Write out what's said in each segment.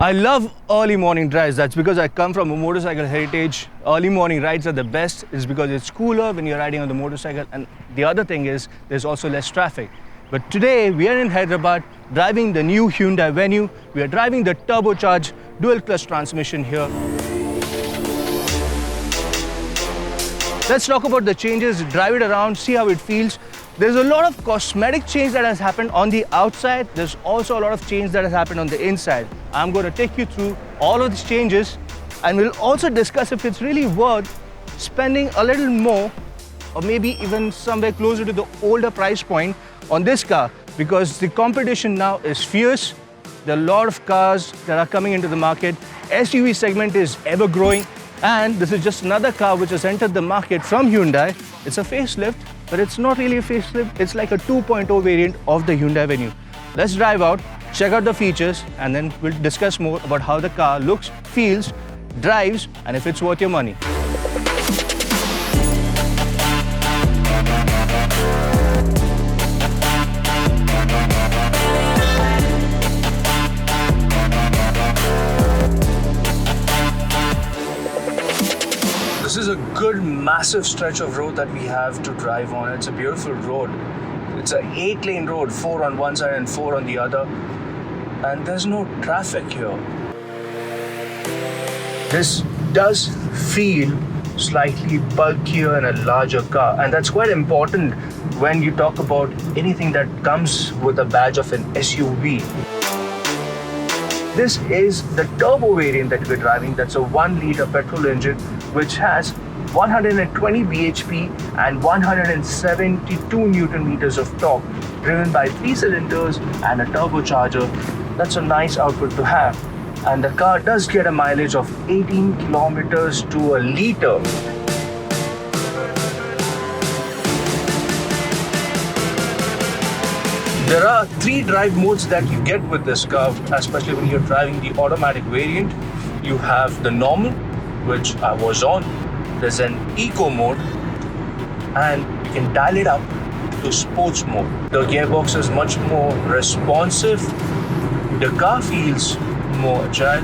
I love early morning drives. That's because I come from a motorcycle heritage. Early morning rides are the best. It's because it's cooler when you're riding on the motorcycle. And the other thing is there's also less traffic. But today we are in Hyderabad driving the new Hyundai Venue. We are driving the turbocharged dual clutch transmission here. Let's talk about the changes, drive it around, see how it feels. There's a lot of cosmetic change that has happened on the outside. There's also a lot of change that has happened on the inside. I'm going to take you through all of these changes, and we'll also discuss if it's really worth spending a little more or maybe even somewhere closer to the older price point on this car, because the competition now is fierce. There are a lot of cars that are coming into the market. SUV segment is ever growing, and this is just another car which has entered the market from Hyundai. It's a facelift, but it's not really a facelift. It's like a 2.0 variant of the Hyundai Venue. Let's drive out, check out the features, and then we'll discuss more about how the car looks, feels, drives, and if it's worth your money. This is a good massive stretch of road that we have to drive on. It's a beautiful road. It's an 8-lane road, 4 on one side and 4 on the other. And there's no traffic here. This does feel slightly bulkier and a larger car. And that's quite important when you talk about anything that comes with a badge of an SUV. This is the turbo variant that we're driving. That's a 1-liter petrol engine which has 120 bhp and 172 Newton meters of torque, driven by 3 cylinders and a turbocharger. That's a nice output to have. And the car does get a mileage of 18 kilometers to a liter. There are 3 drive modes that you get with this car, especially when you're driving the automatic variant. You have the normal, which I was on. There's an eco mode, and you can dial it up to sports mode. The gearbox is much more responsive. The car feels more agile.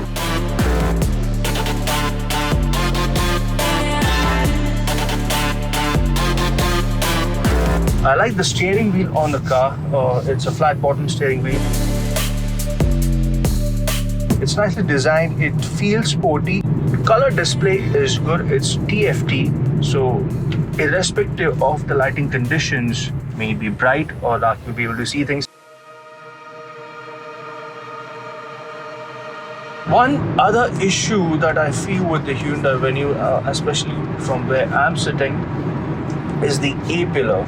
I like the steering wheel on the car. It's a flat bottom steering wheel. It's nicely designed. It feels sporty. The color display is good. It's TFT, so irrespective of the lighting conditions, may it be bright or dark, you'll be able to see things. One other issue that I feel with the Hyundai Venue, especially from where I'm sitting, is the Apillar.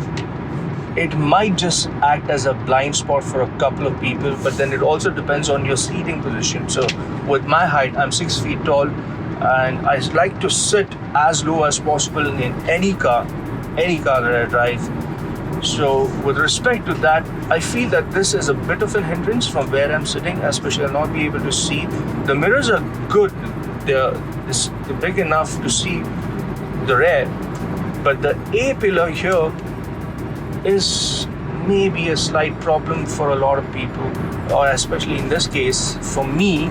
It might just act as a blind spot for a couple of people, but then it also depends on your seating position. So with my height, I'm 6 feet tall, and I like to sit as low as possible in any car that I drive. So with respect to that, I feel that this is a bit of a hindrance from where I'm sitting, especially I'll not be able to see. The mirrors are good. They're big enough to see the rear, but the A-pillar here is maybe a slight problem for a lot of people, or especially in this case for me,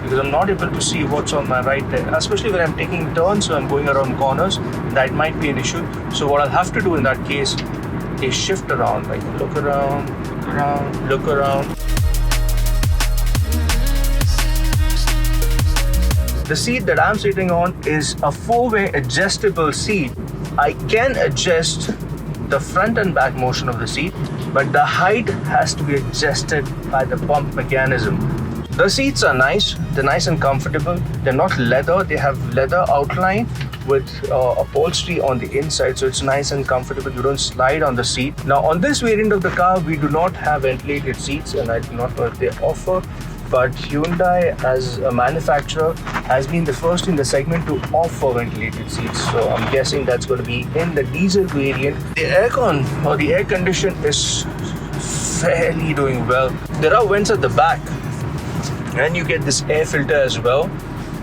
because I'm not able to see what's on my right there, especially when I'm taking turns, so I'm going around corners. That might be an issue. So what I'll have to do in that case is shift around, like look around, look around. The seat that I'm sitting on is a 4-way adjustable seat. I can adjust the front and back motion of the seat, but the height has to be adjusted by the bump mechanism. The seats are nice. They're nice and comfortable. They're not leather. They have leather outline with upholstery on the inside, so it's nice and comfortable. You don't slide on the seat. Now on this variant of the car, we do not have ventilated seats, and I do not know if they offer, but Hyundai as a manufacturer has been the first in the segment to offer ventilated seats. So I'm guessing that's going to be in the diesel variant. The aircon or the air condition is fairly doing well. There are vents at the back, and you get this air filter as well.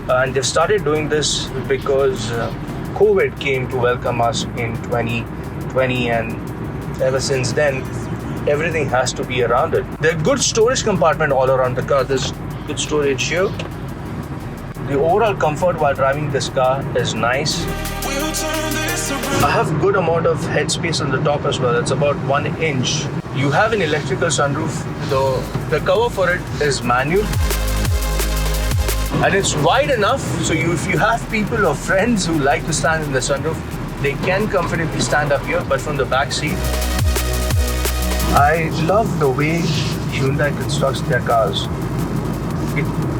And they've started doing this because COVID came to welcome us in 2020, and ever since then, everything has to be around it. There's good storage compartment all around the car. There's good storage here, The overall comfort while driving this car is nice. I have good amount of headspace on the top as well. It's about 1 inch. You have an electrical sunroof. The cover for it is manual. And it's wide enough, so if you have people or friends who like to stand in the sunroof, they can comfortably stand up here, but from the back seat. I love the way Hyundai constructs their cars.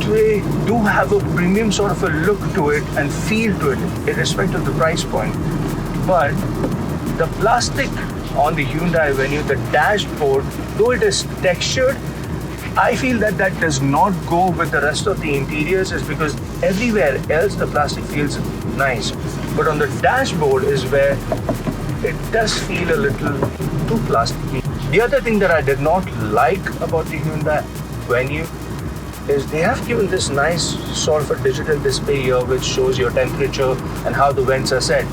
They do have a premium sort of a look to it and feel to it, irrespective of the price point. But the plastic on the Hyundai Venue, the dashboard, though it is textured, I feel that does not go with the rest of the interiors, is because everywhere else the plastic feels nice. But on the dashboard is where it does feel a little too plasticky. The other thing that I did not like about the Hyundai Venue is they have given this nice sort of a digital display here which shows your temperature and how the vents are set.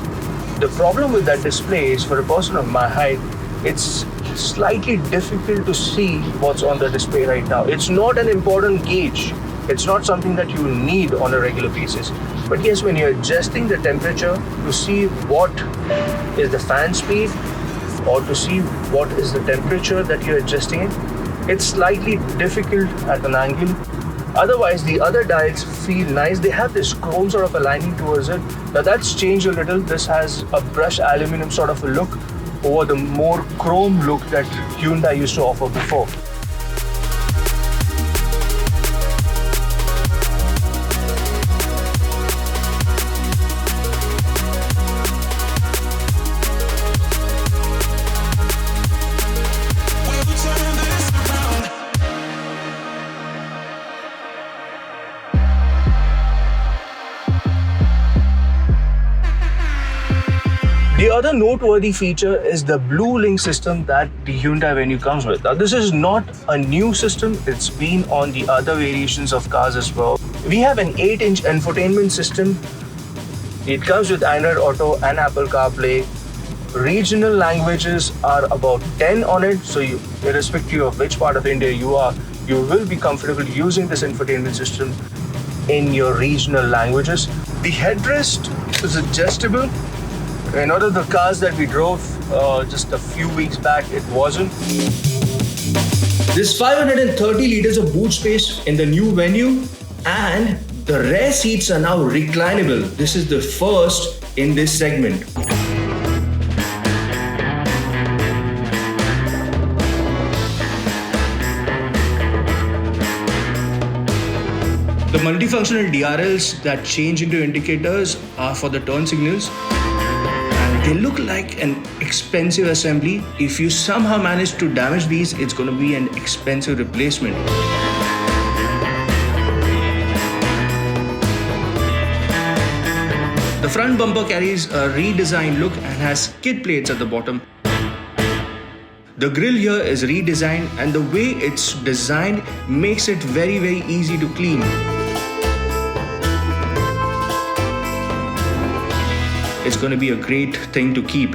The problem with that display is, for a person of my height, it's slightly difficult to see what's on the display right now. It's not an important gauge. It's not something that you need on a regular basis. But yes, when you're adjusting the temperature to see what is the fan speed or to see what is the temperature that you're adjusting it, it's slightly difficult at an angle. Otherwise, the other dials feel nice. They have this chrome sort of aligning towards it. Now that's changed a little. This has a brushed aluminum sort of a look over the more chrome look that Hyundai used to offer before. The other noteworthy feature is the Blue Link system that the Hyundai Venue comes with. Now, this is not a new system. It's been on the other variations of cars as well. We have an 8-inch infotainment system. It comes with Android Auto and Apple CarPlay. Regional languages are about 10 on it. So irrespective of which part of India you are, you will be comfortable using this infotainment system in your regional languages. The headrest is adjustable. In one of the cars that we drove just a few weeks back, it wasn't. There's 530 liters of boot space in the new Venue, and the rear seats are now reclinable. This is the first in this segment. The multifunctional DRLs that change into indicators are for the turn signals. They look like an expensive assembly. If you somehow manage to damage these, it's going to be an expensive replacement. The front bumper carries a redesigned look and has skid plates at the bottom. The grille here is redesigned, and the way it's designed makes it very, very easy to clean. It's going to be a great thing to keep.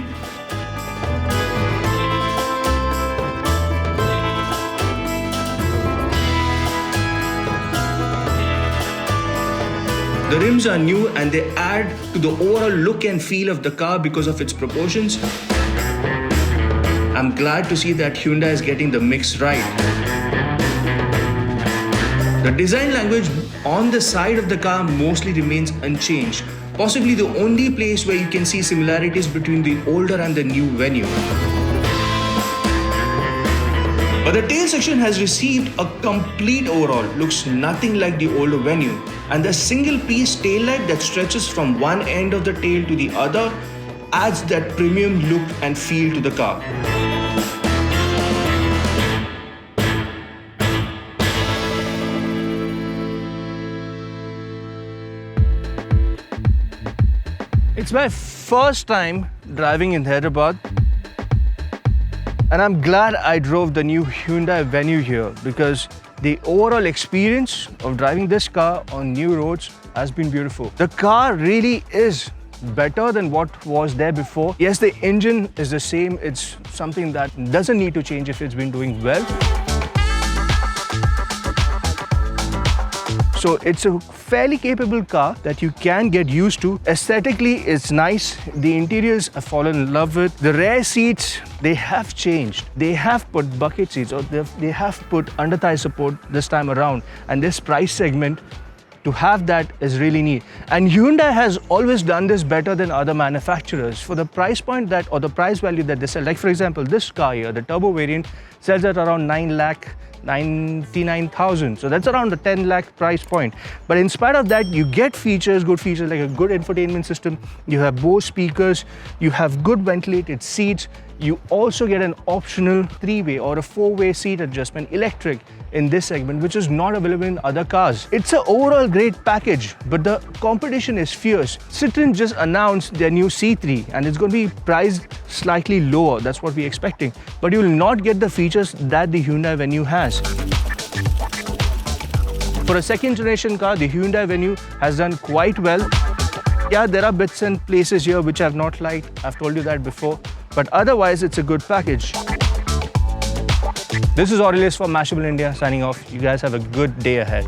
The rims are new and they add to the overall look and feel of the car because of its proportions. I'm glad to see that Hyundai is getting the mix right. The design language on the side of the car mostly remains unchanged. Possibly the only place where you can see similarities between the older and the new Venue. But the tail section has received a complete overhaul. Looks nothing like the older Venue. And the single piece tail light that stretches from one end of the tail to the other adds that premium look and feel to the car. It's my first time driving in Hyderabad, and I'm glad I drove the new Hyundai Venue here because the overall experience of driving this car on new roads has been beautiful. The car really is better than what was there before. Yes, the engine is the same. It's something that doesn't need to change if it's been doing well. So it's a fairly capable car that you can get used to. Aesthetically, it's nice. The interiors I've fallen in love with. The rear seats, they have changed. They have put bucket seats, or they have put under thigh support this time around. And this price segment, to have that is really neat. And Hyundai has always done this better than other manufacturers. For the price point that, or the price value that they sell, like for example, this car here, the turbo variant, sells at around 9,99,000. So that's around the 10 lakh price point. But in spite of that, you get features, good features like a good infotainment system. You have Bose speakers. You have good ventilated seats. You also get an optional 3-way or a 4-way seat adjustment electric in this segment, which is not available in other cars. It's an overall great package, but the competition is fierce. Citroën just announced their new C3 and it's going to be priced slightly lower. That's what we're expecting. But you will not get the features that the Hyundai Venue has. For a second generation car, the Hyundai Venue has done quite well. Yeah, there are bits and places here which I've not liked. I've told you that before. But otherwise, it's a good package. This is Aurelius from Mashable India signing off. You guys have a good day ahead.